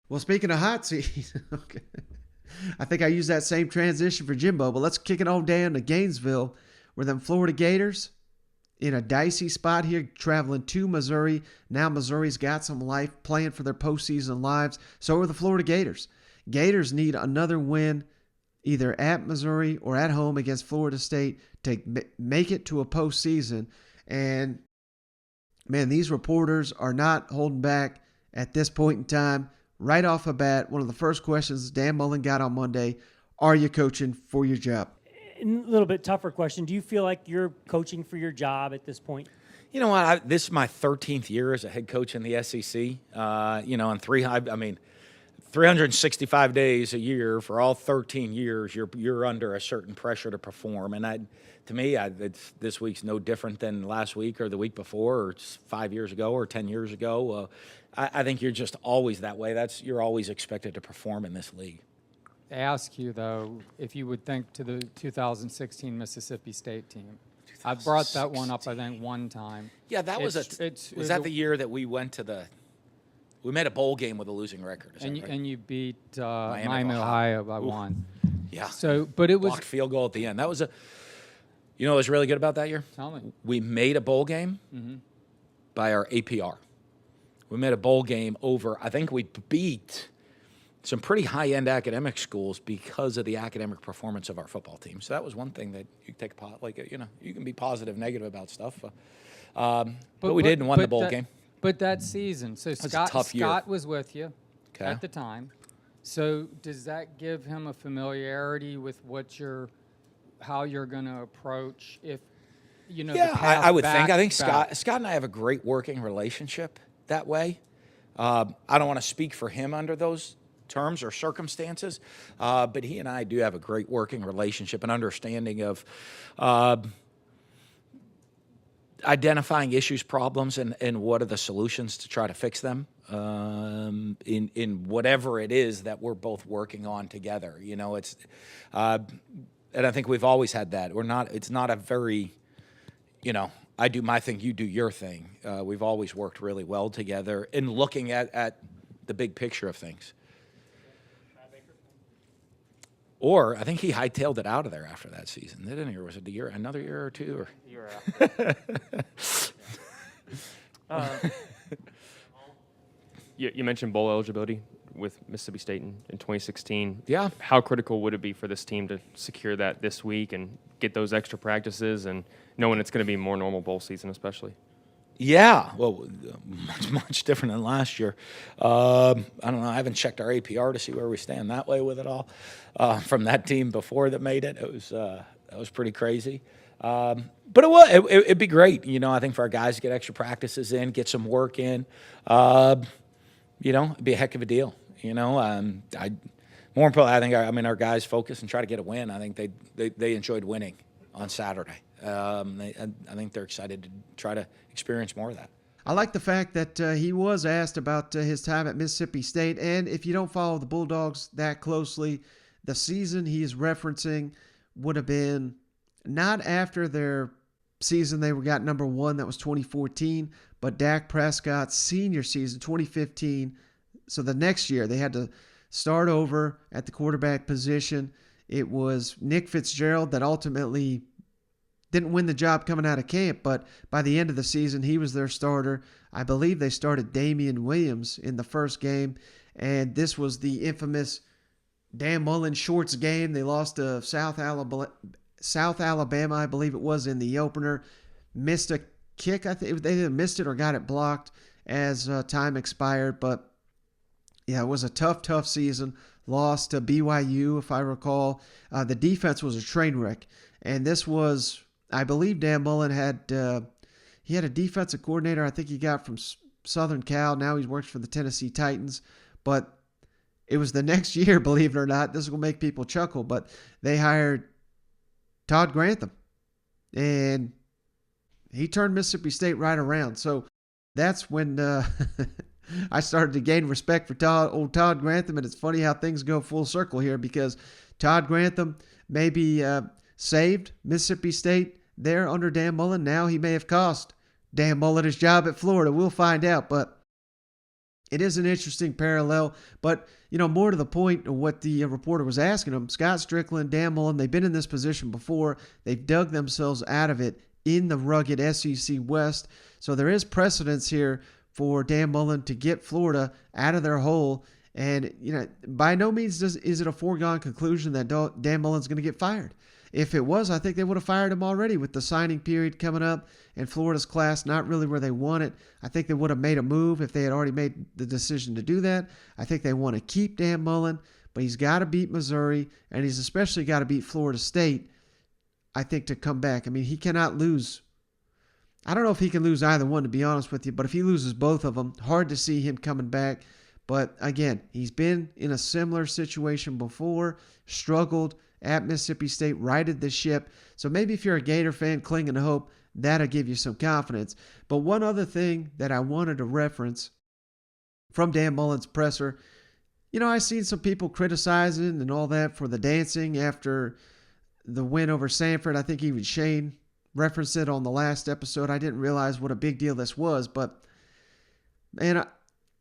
Well, speaking of hot seat, okay. I think I used that same transition for Jimbo, but let's kick it on down to Gainesville, where them Florida Gators in a dicey spot here, traveling to Missouri. Now Missouri's got some life playing for their postseason lives. So are the Florida Gators. Gators need another win either at Missouri or at home against Florida State to make it to a postseason. And man, these reporters are not holding back at this point in time. Right off the bat, one of the first questions Dan Mullen got on Monday: are you coaching for your job? A little bit tougher question. Do you feel like you're coaching for your job at this point? You know what? This is my 13th year as a head coach in the SEC. And 365 days a year for all 13 years, you're under a certain pressure to perform. And to me, this week's no different than last week or the week before or 5 years ago or 10 years ago. I think you're just always that way. You're always expected to perform in this league. They ask you, though, if you would think to the 2016 Mississippi State team. I brought that one up, I think, one time. Yeah, that was the year that we went to we made a bowl game with a losing record. And you beat Miami, Ohio by one. Yeah. So, but it was blocked field goal at the end. That was what was really good about that year? Tell me. We made a bowl game by our APR. We made a bowl game over. I think we beat some pretty high-end academic schools because of the academic performance of our football team. So that was one thing that you take you can be positive, negative about stuff. But we did and won the bowl game. But that season, so Scott was with you at the time. So does that give him a familiarity with how you're going to approach if Yeah, I would think. I think Scott and I have a great working relationship that way. I don't want to speak for him under those terms or circumstances, but he and I do have a great working relationship and understanding of identifying issues, problems, and what are the solutions to try to fix them in whatever it is that we're both working on together. And I think we've always had that. It's not a very, I do my thing, you do your thing. We've always worked really well together in looking at the big picture of things. Or I think he hightailed it out of there after that season, didn't he? Or was it another year or two? Or Year after. You mentioned bowl eligibility with Mississippi State in 2016. Yeah. How critical would it be for this team to secure that this week and get those extra practices and knowing it's going to be a more normal bowl season especially? Yeah, well, much different than last year. I don't know. I haven't checked our APR to see where we stand that way with it all. From that team before that made it, that was pretty crazy. But it'd be great. I think for our guys to get extra practices in, get some work in. It'd be a heck of a deal. More importantly, I think our guys focus and try to get a win. I think they enjoyed winning on Saturday. I think they're excited to try to experience more of that. I like the fact that he was asked about his time at Mississippi State, and if you don't follow the Bulldogs that closely, the season he is referencing would have been not after their season they got number one, that was 2014, but Dak Prescott's senior season, 2015. So the next year they had to start over at the quarterback position. It was Nick Fitzgerald that ultimately didn't win the job coming out of camp, but by the end of the season, he was their starter. I believe they started Damian Williams in the first game, and this was the infamous Dan Mullen Shorts game. They lost to South Alabama, I believe it was, in the opener. Missed a kick. I think they either missed it or got it blocked as time expired, but yeah, it was a tough season. Lost to BYU, if I recall. The defense was a train wreck, and this was, I believe Dan Mullen had he had a defensive coordinator I think he got from Southern Cal. Now he works for the Tennessee Titans. But it was the next year, believe it or not. This will make people chuckle, but they hired Todd Grantham. And he turned Mississippi State right around. So that's when I started to gain respect for old Todd Grantham. And it's funny how things go full circle here, because Todd Grantham maybe saved Mississippi State there under Dan Mullen. Now he may have cost Dan Mullen his job at Florida. We'll find out. But it is an interesting parallel. But, more to the point of what the reporter was asking him, Scott Strickland, Dan Mullen, they've been in this position before. They've dug themselves out of it in the rugged SEC West. So there is precedence here for Dan Mullen to get Florida out of their hole. And, by no means is it a foregone conclusion that Dan Mullen's going to get fired. If it was, I think they would have fired him already with the signing period coming up and Florida's class not really where they want it. I think they would have made a move if they had already made the decision to do that. I think they want to keep Dan Mullen, but he's got to beat Missouri, and he's especially got to beat Florida State, I think, to come back. I mean, he cannot lose. I don't know if he can lose either one, to be honest with you, but if he loses both of them, hard to see him coming back. But again, he's been in a similar situation before, struggled at Mississippi State, righted the ship. So maybe if you're a Gator fan clinging to hope, that'll give you some confidence. But one other thing that I wanted to reference from Dan Mullen's presser, I seen some people criticizing and all that for the dancing after the win over Sanford. I think even Shane referenced it on the last episode. I didn't realize what a big deal this was, but man,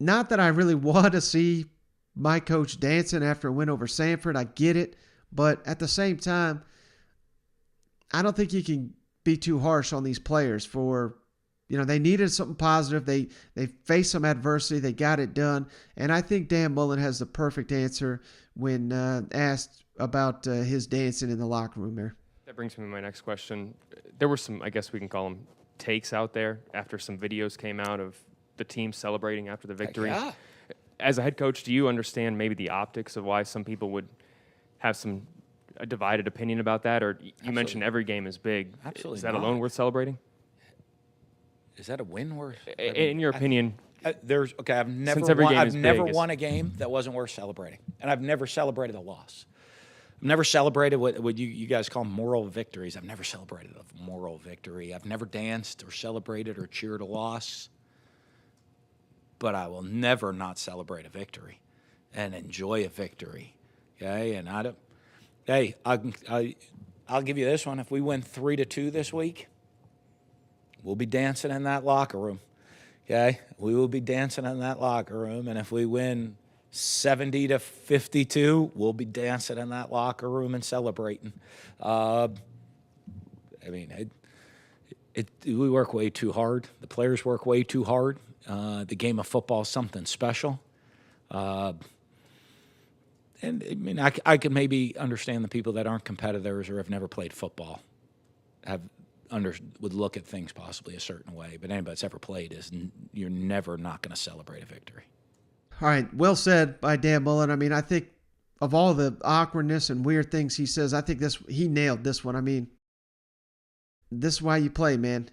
not that I really want to see my coach dancing after a win over Sanford. I get it. But at the same time, I don't think you can be too harsh on these players for, they needed something positive. They faced some adversity. They got it done. And I think Dan Mullen has the perfect answer when asked about his dancing in the locker room there. That brings me to my next question. There were some, I guess we can call them takes out there after some videos came out of the team celebrating after the victory. Yeah. As a head coach, do you understand maybe the optics of why some people would have a divided opinion about that? Or you mentioned every game is big. Absolutely. Is that not. alone worth celebrating? Is that a win worth? In your opinion? I've never won a game that wasn't worth celebrating, and I've never celebrated a loss. I've never celebrated what you guys call moral victories. I've never celebrated a moral victory. I've never danced or celebrated or cheered a loss. But I will never not celebrate a victory and enjoy a victory. Okay, and I'll give you this one. If we win 3-2 this week, we'll be dancing in that locker room. Okay, we will be dancing in that locker room, and if we win 70-52, we'll be dancing in that locker room and celebrating. We work way too hard. The players work way too hard. The game of football is something special. And I can maybe understand the people that aren't competitors or have never played football would look at things possibly a certain way. But anybody that's ever played you're never not going to celebrate a victory. All right, well said by Dan Mullen. I think of all the awkwardness and weird things he says, I think he nailed this one. This is why you play, man.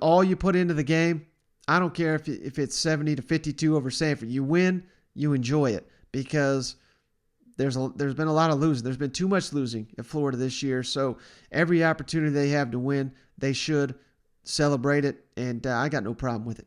All you put into the game. I don't care if it's 70-52 over Sanford. You win, you enjoy it, because there's been a lot of losing. There's been too much losing at Florida this year. So every opportunity they have to win, they should celebrate it, and I got no problem with it.